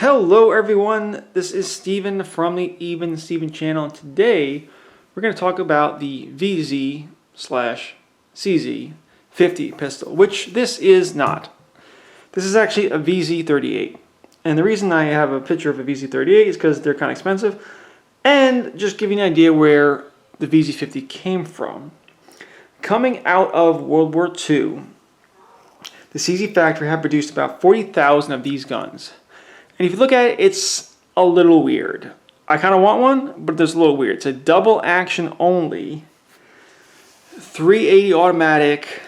Hello everyone, this is Steven from the Even Steven channel, and today we're going to talk about the VZ/CZ50 pistol, which this is not. This is actually a VZ38, and the reason I have a picture of a VZ38 is because they're kind of expensive, and just give you an idea where the VZ50 came from. Coming out of World War II, the CZ factory had produced about 40,000 of these guns. And if you look at it, it's a little weird. I kind of want one, but it's a little weird. It's a double action only, 380 automatic,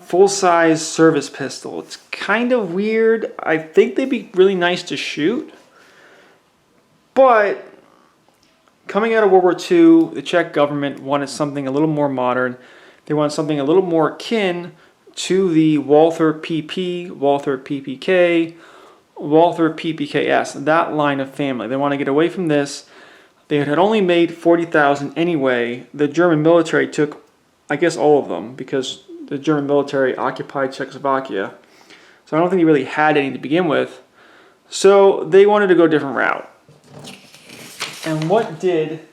full-size service pistol. It's kind of weird. I think they'd be really nice to shoot. But coming out of World War II, the Czech government wanted something a little more modern. They wanted something a little more akin to the Walther PP, Walther PPK, Walther PPKS, that line of family. They want to get away from this. They had only made 40,000 anyway. The German military took, I guess, all of them because the German military occupied Czechoslovakia. So I don't think they really had any to begin with. So they wanted to go a different route. And what did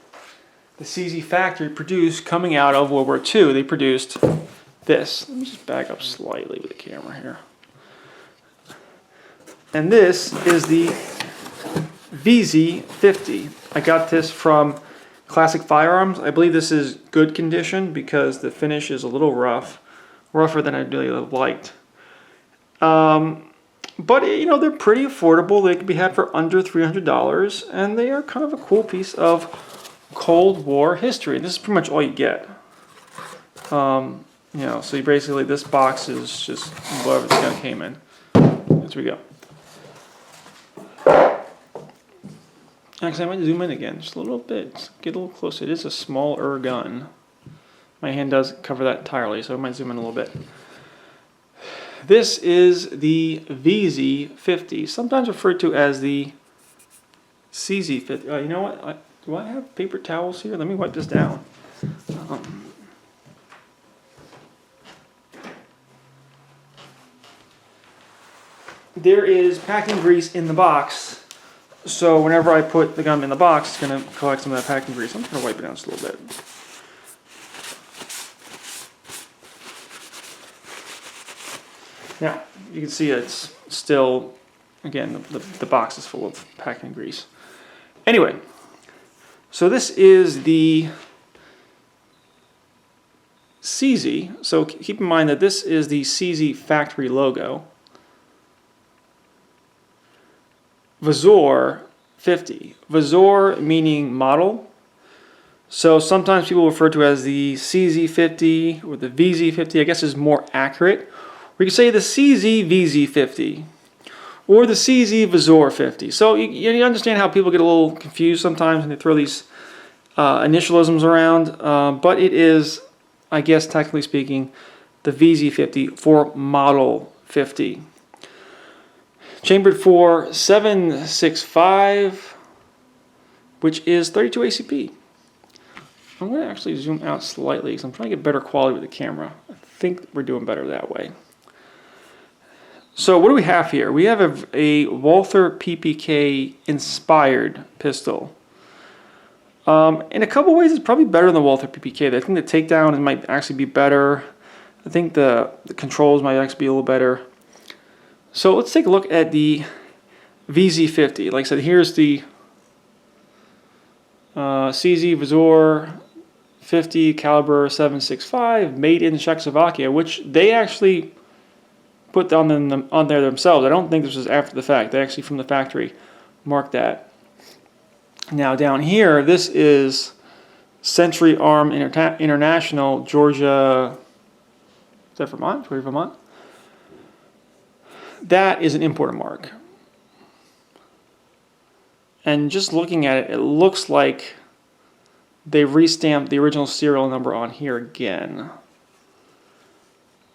the CZ factory produce coming out of World War II? They produced this. Let me just back up slightly with the camera here. And this is the VZ50. I got this from Classic Firearms. I believe this is good condition because the finish is a little rougher than I'd really have liked. But you know, they're pretty affordable. They can be had for under $300, and they are kind of a cool piece of Cold War history. And this is pretty much all you get. You know, so you basically, this box is just whatever this gun came in. Here we go. Actually, I might zoom in again just a little bit. Just get a little closer. It is a smaller gun. My hand does cover that entirely, so I might zoom in a little bit. This is the VZ50, sometimes referred to as the CZ50. You know what? Do I have paper towels here? Let me wipe this down. There is packing grease in the box, so whenever I put the gun in the box, it's going to collect some of that packing grease. I'm just going to wipe it down just a little bit. Now, you can see it's still, again, the box is full of packing grease. Anyway, so this is the CZ. So keep in mind that this is the CZ factory logo. VZOR 50. VZOR meaning model. So sometimes people refer to it as the CZ50 or the VZ50. I guess is more accurate. We can say the CZ VZ50 or the CZ VZOR 50. So you understand how people get a little confused sometimes when they throw these initialisms around. But it is, I guess technically speaking, the VZ50 for Model 50. Chambered for 7.65, which is 32 ACP. I'm going to actually zoom out slightly because I'm trying to get better quality with the camera. I think we're doing better that way. So what do we have here? We have a Walther PPK inspired pistol. In a couple ways, it's probably better than the Walther PPK. I think the takedown might actually be better. I think the controls might actually be a little better. So let's take a look at the VZ50. Like I said, here's the CZ VZOR 50 caliber 7.65 made in Czechoslovakia, which they actually put on there themselves. I don't think this was after the fact. They actually, from the factory, marked that. Now down here, this is Century Arm International, Georgia. Is that Vermont? Georgia, Vermont? That is an importer mark. And just looking at it, it looks like they restamped the original serial number on here again.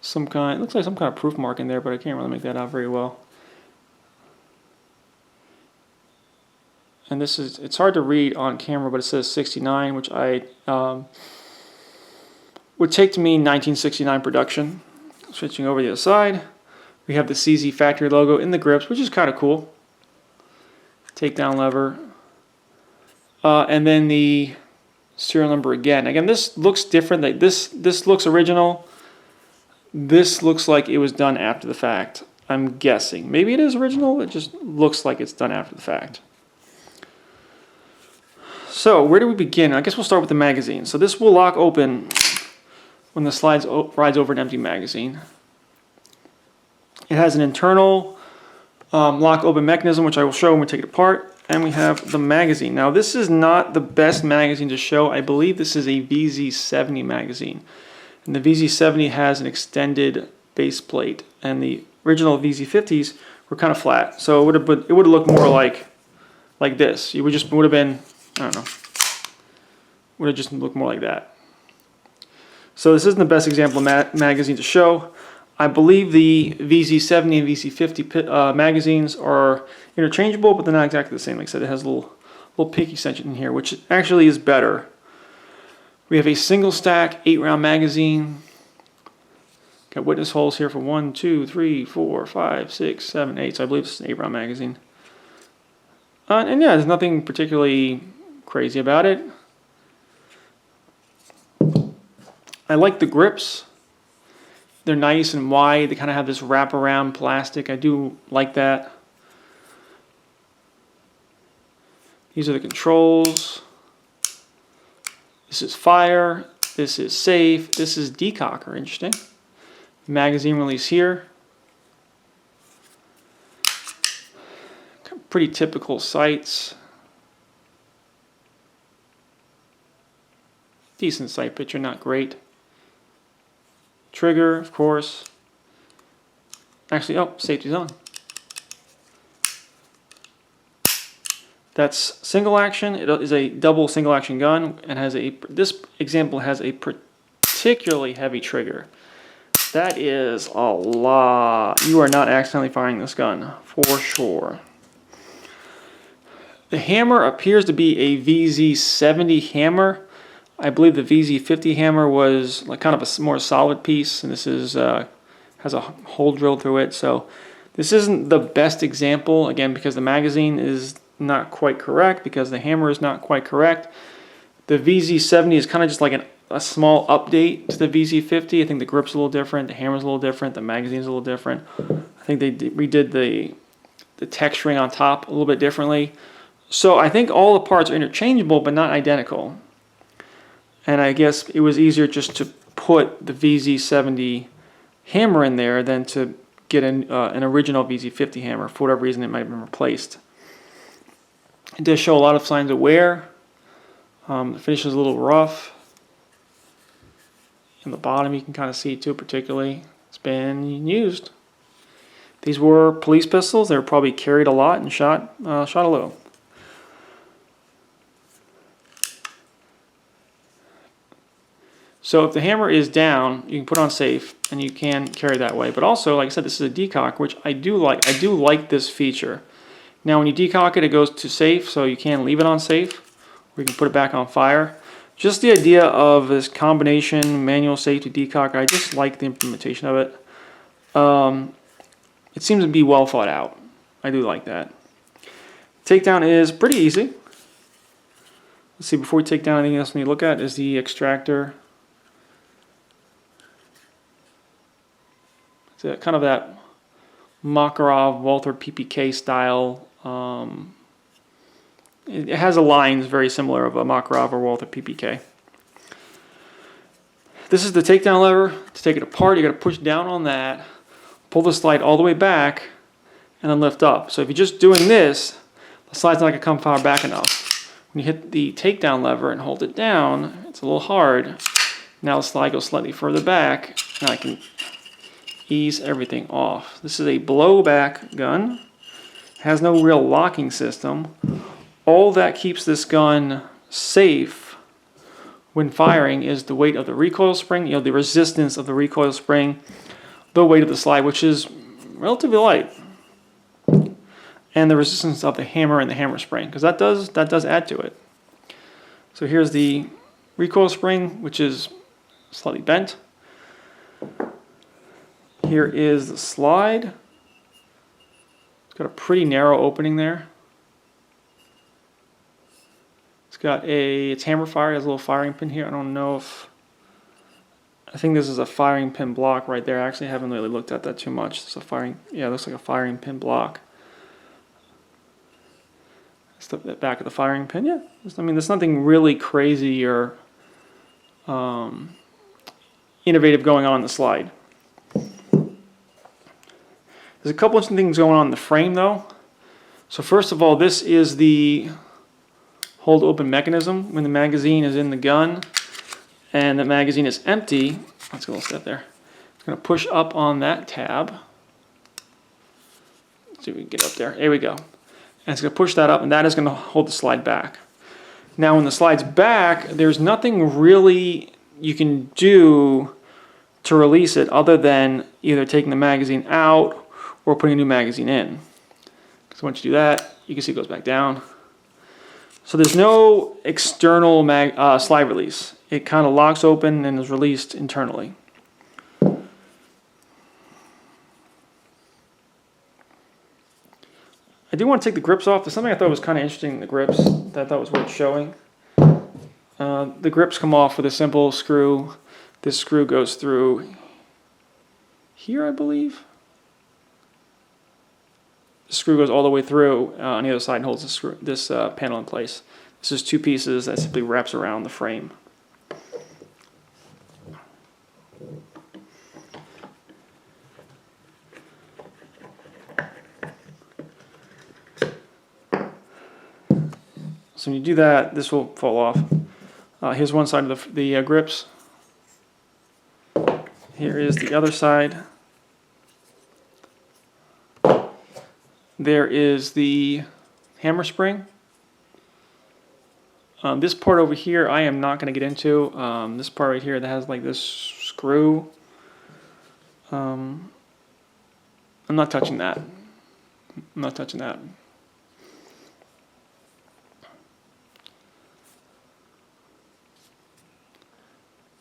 It looks like some kind of proof mark in there, but I can't really make that out very well. And this is, it's hard to read on camera, but it says 69, which I would take to mean 1969 production. Switching over to the other side, we have the CZ factory logo in the grips, which is kind of cool. takedown lever, and then the serial number again. Again, this looks different. Like this looks original. This looks like it was done after the fact. I'm guessing. Maybe it is original. It just looks like it's done after the fact. So where do we begin? I guess we'll start with the magazine. So this will lock open when the slide rides over an empty magazine. It has an internal lock open mechanism, which I will show when we take it apart. And we have the magazine. Now this is not the best magazine to show. I believe this is a VZ70 magazine. And the VZ70 has an extended base plate. And the original VZ50s were kind of flat. So it would have looked more like this. It would have been, I don't know, would have just looked more like that. So this isn't the best example of magazine to show. I believe the VZ70 and VZ50 magazines are interchangeable, but they're not exactly the same. Like I said, it has a little PIC extension in here, which actually is better. We have a single stack 8-round magazine. Got witness holes here for 1, 2, 3, 4, 5, 6, 7, 8. So I believe it's an 8-round magazine. And yeah, there's nothing particularly crazy about it. I like the grips. They're nice and wide. They kind of have this wraparound plastic. I do like that. These are the controls. This is fire. This is safe. This is decocker. Interesting. Magazine release here. Pretty typical sights. Decent sight picture, not great. Trigger, of course. Actually, oh, safety's on. That's single action. It is a double single action gun and has this example has a particularly heavy trigger. That is a lot. You are not accidentally firing this gun, for sure. The hammer appears to be a VZ70 hammer. I believe the VZ50 hammer was like kind of a more solid piece, and this is has a hole drilled through it. So this isn't the best example, again, because the magazine is not quite correct, because the hammer is not quite correct. The VZ70 is kind of just like a small update to the VZ50. I think the grip's a little different, the hammer's a little different, the magazine's a little different. I think they redid the texturing on top a little bit differently. So I think all the parts are interchangeable, but not identical. And I guess it was easier just to put the VZ70 hammer in there than to get an original VZ50 hammer. For whatever reason, it might have been replaced. It does show a lot of signs of wear. The finish is a little rough. In the bottom, you can kind of see too, particularly. It's been used. These were police pistols. They were probably carried a lot and shot a little. So if the hammer is down, you can put on safe, and you can carry that way. But also, like I said, this is a decock, which I do like. I do like this feature. Now, when you decock it, it goes to safe, so you can leave it on safe, or you can put it back on fire. Just the idea of this combination manual safe to decock, I just like the implementation of it. It seems to be well thought out. I do like that. Takedown is pretty easy. Let's see, before we take down anything else we need to look at is the extractor. It's kind of that Makarov Walther PPK style. It has a lines very similar of a Makarov or Walther PPK. This is the takedown lever. To take it apart, you got to push down on that, pull the slide all the way back, and then lift up. So if you're just doing this, the slide's not going to come far back enough. When you hit the takedown lever and hold it down, it's a little hard. Now the slide goes slightly further back, and I can ease everything off. This is a blowback gun. It has no real locking system. All that keeps this gun safe when firing is the weight of the recoil spring, the resistance of the recoil spring, the weight of the slide, which is relatively light, and the resistance of the hammer and the hammer spring, because that does add to it. So here's the recoil spring, which is slightly bent. Here is the slide. It's got a pretty narrow opening there. got it's hammer fire. It has a little firing pin here. I don't know if, I think this is a firing pin block right there. I actually haven't really looked at that too much. It's a firing, yeah, it looks like a firing pin block. That's the back of the firing pin. Yeah, I mean, there's nothing really crazy or innovative going on in the slide. There's a couple of things going on in the frame though. So first of all, this is the hold open mechanism. When the magazine is in the gun and the magazine is empty, let's go a step there. It's going to push up on that tab. Let's see if we can get up there. There we go. And it's going to push that up, and that is going to hold the slide back. Now when the slide's back, there's nothing really you can do to release it other than either taking the magazine out or putting a new magazine in. So once you do that, you can see it goes back down. So there's no external slide release. It kind of locks open and is released internally. I do want to take the grips off. There's something I thought was kind of interesting in the grips that I thought was worth showing. The grips come off with a simple screw. This screw goes through here, I believe. The screw goes all the way through on the other side and holds this panel in place. This is two pieces that simply wraps around the frame. So when you do that, this will fall off. Here's one side of the grips. Here is the other side. There is the hammer spring. This part over here I am not going to get into. This part right here that has like this screw. I'm not touching that. I'm not touching that.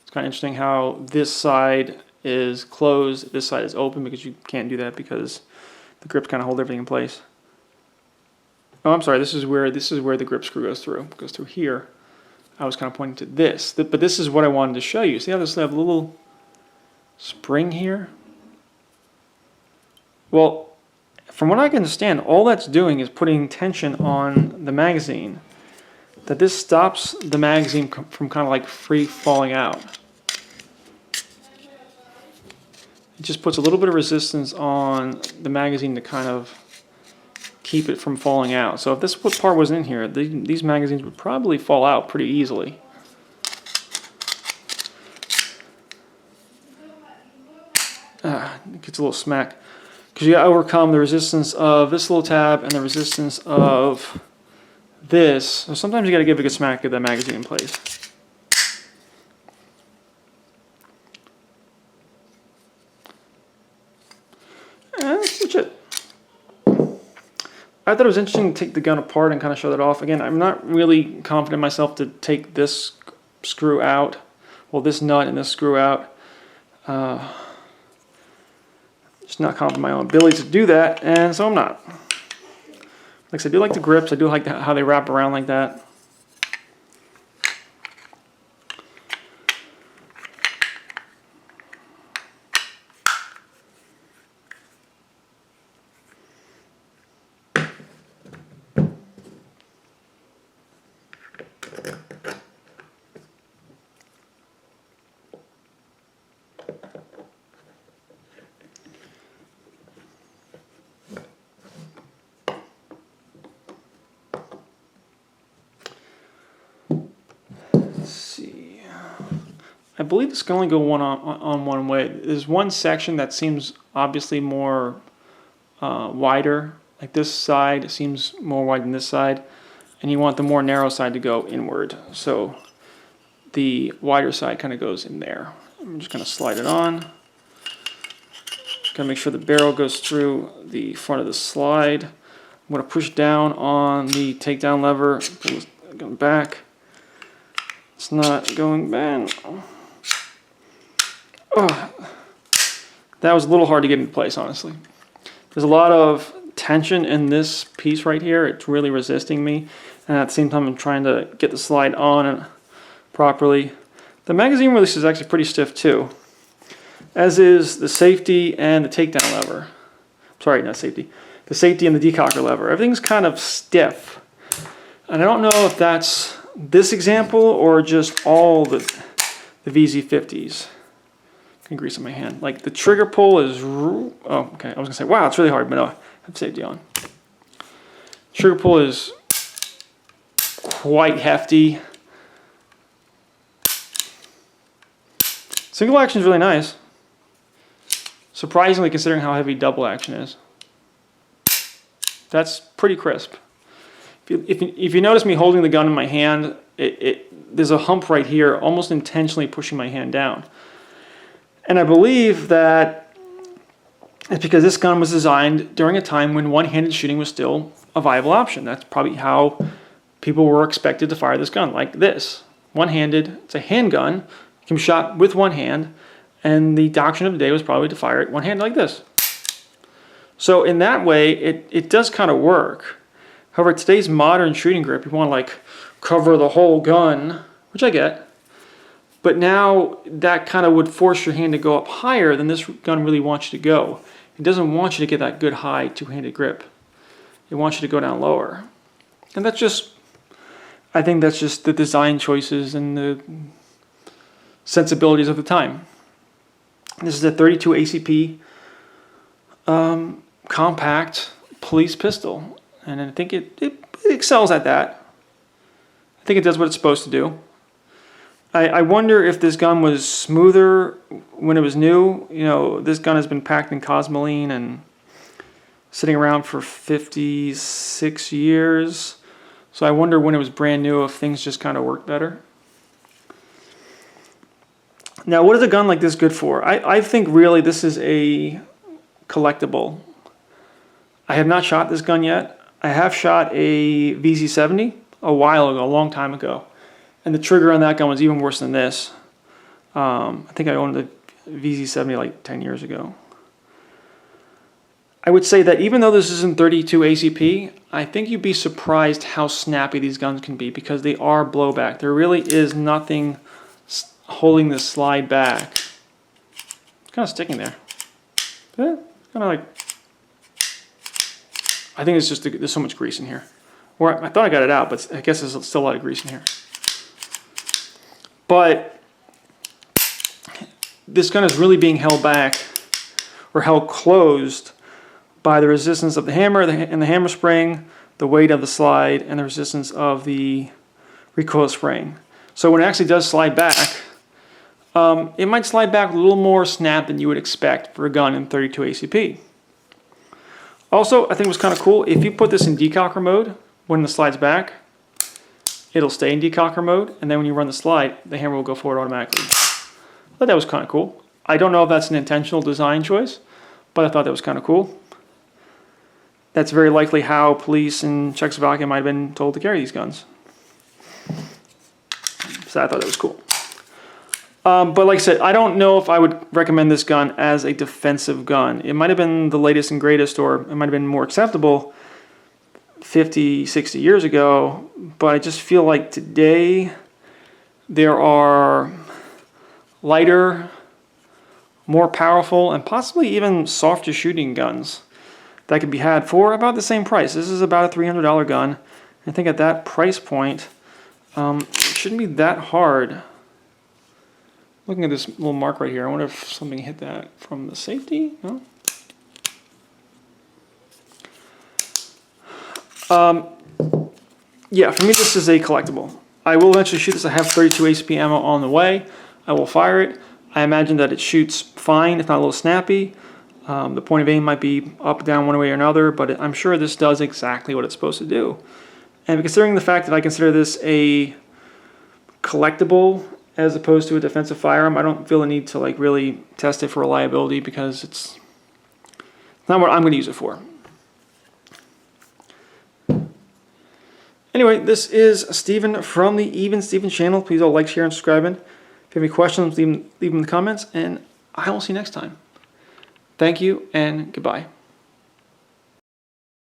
It's kind of interesting how this side is closed, this side is open, because you can't do that because the grips kind of hold everything in place. Oh, I'm sorry. This is where the grip screw goes through. It goes through here. I was kind of pointing to this, but this is what I wanted to show you. See how this have a little spring here? Well, from what I can understand, all that's doing is putting tension on the magazine. That this stops the magazine from kind of like free falling out. It just puts a little bit of resistance on the magazine to kind of keep it from falling out. So if this part was in here, these magazines would probably fall out pretty easily. It gets a little smack. Because you gotta overcome the resistance of this little tab and the resistance of this. So sometimes you gotta give a good smack, get that magazine in place. That's it. I thought it was interesting to take the gun apart and kind of show that off. Again, I'm not really confident in myself to take this screw out, well, this nut and this screw out. Just not confident in my own ability to do that, and so I'm not. Like I said, I do like the grips. I do like how they wrap around like that. I believe this can only go on one way. There's one section that seems obviously more wider. Like this side seems more wide than this side. And you want the more narrow side to go inward. So the wider side kind of goes in there. I'm just going to slide it on. Got to make sure the barrel goes through the front of the slide. I'm going to push down on the takedown lever. Going back. It's not going back. Oh, that was a little hard to get into place, honestly. There's a lot of tension in this piece right here. It's really resisting me. and at the same time I'm trying to get the slide on properly. The magazine release is actually pretty stiff too, as is the safety and the takedown lever. Sorry, not safety. The safety and the decocker lever. Everything's kind of stiff. And I don't know if that's this example or just all the VZ50s. I can grease on my hand. Like the trigger pull is, oh, okay. I was gonna say, wow, it's really hard, but no, I have safety on. Trigger pull is quite hefty. Single action is really nice. Surprisingly, considering how heavy double action is. That's pretty crisp. If you notice me holding the gun in my hand, there's a hump right here, almost intentionally pushing my hand down. And I believe that it's because this gun was designed during a time when one-handed shooting was still a viable option. That's probably how people were expected to fire this gun, like this. One-handed, it's a handgun, it can be shot with one hand, and the doctrine of the day was probably to fire it one-handed like this. So in that way, it does kind of work. However, today's modern shooting grip, you want to like cover the whole gun, which I get. But now that kind of would force your hand to go up higher than this gun really wants you to go. It doesn't want you to get that good high two-handed grip. It wants you to go down lower. And that's just, I think that's just the design choices and the sensibilities of the time. This is a 32 ACP compact police pistol. And I think it excels at that. I think it does what it's supposed to do. I wonder if this gun was smoother when it was new. You know, this gun has been packed in Cosmoline and sitting around for 56 years. So I wonder when it was brand new if things just kind of worked better. Now, what is a gun like this good for? I think really this is a collectible. I have not shot this gun yet. I have shot a VZ70 a while ago, a long time ago. And the trigger on that gun was even worse than this. I think I owned the VZ70 like 10 years ago. I would say that even though this isn't 32 ACP, I think you'd be surprised how snappy these guns can be because they are blowback. There really is nothing holding this slide back. It's kind of sticking there. Yeah, kind of like, I think it's just there's so much grease in here. Or I thought I got it out, but I guess there's still a lot of grease in here. But this gun is really being held back or held closed by the resistance of the hammer and the hammer spring, the weight of the slide, and the resistance of the recoil spring. So when it actually does slide back, it might slide back with a little more snap than you would expect for a gun in 32 ACP. Also, I think it was kind of cool, if you put this in decocker mode, when the slide's back, it'll stay in decocker mode, and then when you run the slide, the hammer will go forward automatically. I thought that was kind of cool. I don't know if that's an intentional design choice, but I thought that was kind of cool. That's very likely how police in Czechoslovakia might have been told to carry these guns. So I thought that was cool. But like I said, I don't know if I would recommend this gun as a defensive gun. It might have been the latest and greatest, or it might have been more acceptable 50, 60 years ago, but I just feel like today there are lighter, more powerful, and possibly even softer shooting guns that could be had for about the same price. This is about a $300 gun. I think at that price point, it shouldn't be that hard. Looking at this little mark right here, I wonder if something hit that from the safety? No? Yeah, for me this is a collectible. I will eventually shoot this. I have 32 ACP ammo on the way. I will fire it. I imagine that it shoots fine, if not a little snappy. The point of aim might be up, down, one way or another, but I'm sure this does exactly what it's supposed to do. And considering the fact that I consider this a collectible as opposed to a defensive firearm, I don't feel the need to like really test it for reliability because it's not what I'm going to use it for. Anyway, this is Steven from the Even Steven channel. Please all like, share, and subscribe. If you have any questions, leave them in the comments, and I will see you next time. Thank you, and goodbye.